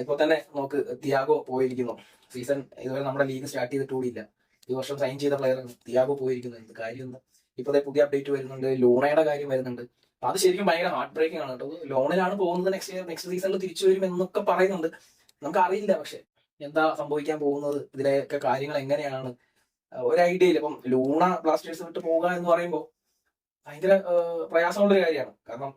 ഇപ്പൊ തന്നെ നോക്ക് തിയാഗോ പോയിരിക്കുന്നു. സീസൺ ഇതുവരെ നമ്മുടെ ലീഗ് സ്റ്റാർട്ട് ചെയ്തിട്ട് കൂടിയില്ല. ഈ വർഷം സൈൻ ചെയ്ത പ്ലെയർ തിയാഗോ പോയിരിക്കുന്നു. എന്ത് കാര്യം? ഇപ്പോഴത്തെ പുതിയ അപ്ഡേറ്റ് വരുന്നുണ്ട്, ലൂണയുടെ കാര്യം വരുന്നുണ്ട്. അപ്പൊ അത് ശരിക്കും ഭയങ്കര ഹാർട്ട് ബ്രേക്കിംഗ് ആണ് കേട്ടോ. ലോണിലാണ് പോകുന്നത്, നെക്സ്റ്റ് സീസണിൽ തിരിച്ചു വരും എന്നൊക്കെ പറയുന്നുണ്ട്. നമുക്ക് അറിയില്ല പക്ഷെ എന്താ സംഭവിക്കാൻ പോകുന്നത്, ഇതിലെയൊക്കെ കാര്യങ്ങൾ എങ്ങനെയാണ് ഒരു ഐഡിയ ഇല്ല. ഇപ്പം ലൂണ ബ്ലാസ്റ്റേഴ്സ് വിട്ട് പോകുക എന്ന് പറയുമ്പോൾ ഭയങ്കര പ്രയാസമുള്ളൊരു കാര്യമാണ്. കാരണം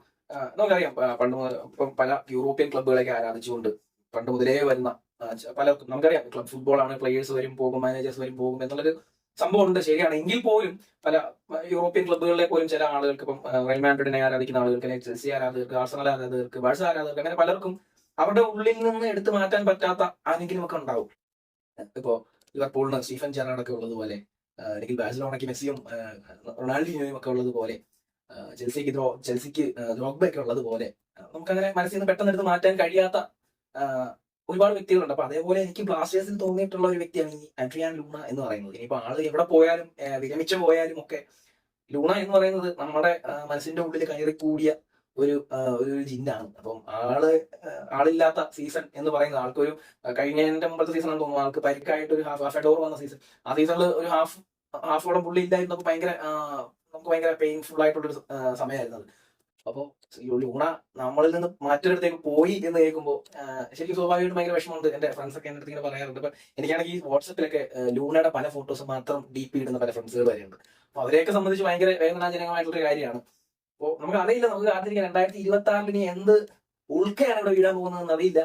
നമുക്കറിയാം, പണ്ട് ഇപ്പം പല യൂറോപ്യൻ ക്ലബ്ബുകളൊക്കെ ആരാധിച്ചുകൊണ്ട് പണ്ട് മുതലേ വരുന്ന പലർക്കും നമുക്കറിയാം, ക്ലബ് ഫുട്ബോളാണ്, പ്ലേയേഴ്സ് വരും പോകും, മാനേജേഴ്സ് വരും പോകും എന്നുള്ളൊരു സംഭവം ഉണ്ട്. ശരിയാണ്. എങ്കിൽ പോലും പല യൂറോപ്യൻ ക്ലബ്ബുകളിലെ പോലും ചില ആളുകൾക്ക്, ഇപ്പം റയൽ മാഡ്രിഡിനെ ആരാധിക്കുന്ന ആളുകൾക്ക്, അല്ലെങ്കിൽ ചെൽസി ആരാധകർക്ക്, ആർസണൽ ആരാധകർക്ക്, ബാഴ്സ ആരാധകർക്ക്, അങ്ങനെ പലർക്കും അവരുടെ ഉള്ളിൽ നിന്ന് എടുത്തു മാറ്റാൻ പറ്റാത്ത ആരെങ്കിലും ഒക്കെ ഉണ്ടാവും. ഇപ്പോ ലിവർപൂളിന് സ്റ്റീഫൻ ജെറാർഡ് ഒക്കെ ഉള്ളതുപോലെ, അല്ലെങ്കിൽ ബാഴ്സലോണയ്ക്ക് മെസ്സിയും റൊണാൾഡിനോയും ഒക്കെ ഉള്ളതുപോലെ, ചെൽസിക്ക് ദ്രോഗ്ബ ഒക്കെ ഉള്ളതുപോലെ, നമുക്കങ്ങനെ മനസ്സിൽ നിന്ന് പെട്ടെന്ന് എടുത്ത് മാറ്റാൻ കഴിയാത്ത ഒരുപാട് വ്യക്തികളുണ്ട്. അപ്പൊ അതേപോലെ എനിക്ക് ബ്ലാസ്റ്റേഴ്സിൽ തോന്നിയിട്ടുള്ള ഒരു വ്യക്തിയാണ് ഈ ആഡ്രിയാൻ ലൂണ എന്ന് പറയുന്നത്. ഇനിയിപ്പോ ആള് എവിടെ പോയാലും, വിരമിച്ചു പോയാലും ഒക്കെ ലൂണ എന്ന് പറയുന്നത് നമ്മുടെ മനസ്സിന്റെ ഉള്ളിൽ കയറിക്കൂടിയ ഒരു ജിന്നാണ്. അപ്പം ആളില്ലാത്ത സീസൺ എന്ന് പറയുന്നത്, ആൾക്കൊരു കഴിഞ്ഞതിന്റെ മുമ്പത്തെ സീസൺ ആണെന്ന് തോന്നുന്നു, ആൾക്ക് പരിക്കായിട്ട് ഒരു ഹാഫ് എ ഡോർ വന്ന സീസൺ. ആ സീസണിൽ ഒരു ഹാഫോളം പുള്ളി ഇല്ലായിരുന്നപ്പോൾ നമുക്ക് ഭയങ്കര പെയിൻഫുൾ ആയിട്ടുള്ളൊരു സമയമായിരുന്നു അത്. അപ്പോൾ ലൂണ നമ്മളിൽ നിന്ന് മറ്റൊരിടത്തേക്ക് പോയി എന്ന് കേൾക്കുമ്പോൾ ശരിക്കും സ്വാഭാവികമായിട്ടും ഭയങ്കര വിഷമമുണ്ട്. എന്റെ ഫ്രണ്ട്സ് ഒക്കെ എന്റെ അടുത്ത് ഇങ്ങനെ പറയാറുണ്ട്. അപ്പൊ എനിക്കാണെങ്കിൽ ഈ വാട്സപ്പിലൊക്കെ ലൂണയുടെ പല ഫോട്ടോസ് മാത്രം DP ഇടുന്ന പല ഫ്രണ്ട്സുകൾ വരെയുണ്ട്. അപ്പൊ അവരെയൊക്കെ സംബന്ധിച്ച് ഭയങ്കര വേദനാജനകമായിട്ടുള്ള കാര്യമാണ്. അപ്പോൾ നമുക്ക് അറിയില്ല, നമുക്ക് കാത്തിരിക്കാം 2026 ഇനി എന്ത് ഉൾക്കയാണ് ഇവിടെ വീഴാൻ പോകുന്നതെന്ന് അറിയില്ല.